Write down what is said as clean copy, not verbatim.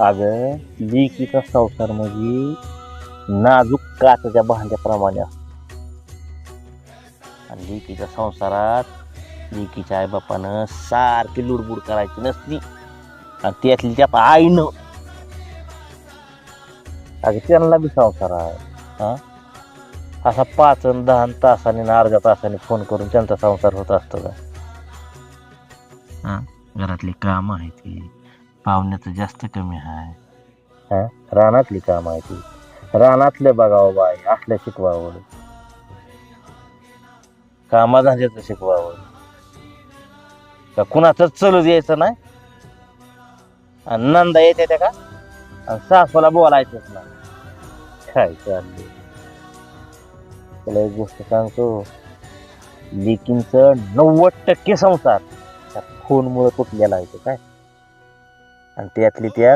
अगं लेकीचा संसार म्हणजे नाजूक काचच्या भांड्याप्रमाणे असतो. आणि लेकीच्या संसारात लेकीच्या आईबापानं सारखी लुडबुड करायची नसती. आणि त्यातली त्यात आईनं अगं त्यांना बी संसार आहे. हा असा 5 आणि 10 तासाने आणि अर्ध्या तासाने फोन करून त्यांचा संसार होत असतो का? हा घरातली काम आहे ती पाहुण्याचं जास्त कमी आहे. हा रानातली काम आहे ती रानातले बघावं बाई असल्या शिकवावं कामाधंद्याचं शिकवावं का कुणाचंच चलू द्यायचं नाही. आणि नंदा येते त्या का आणि सासूला बोलायचंच नाही. काय चाललंय तुला एक गोष्ट सांगतो लेकींचं 90% संसार त्या फोनमुळे तुटलेला आहे. काय आणि त्यातली त्यात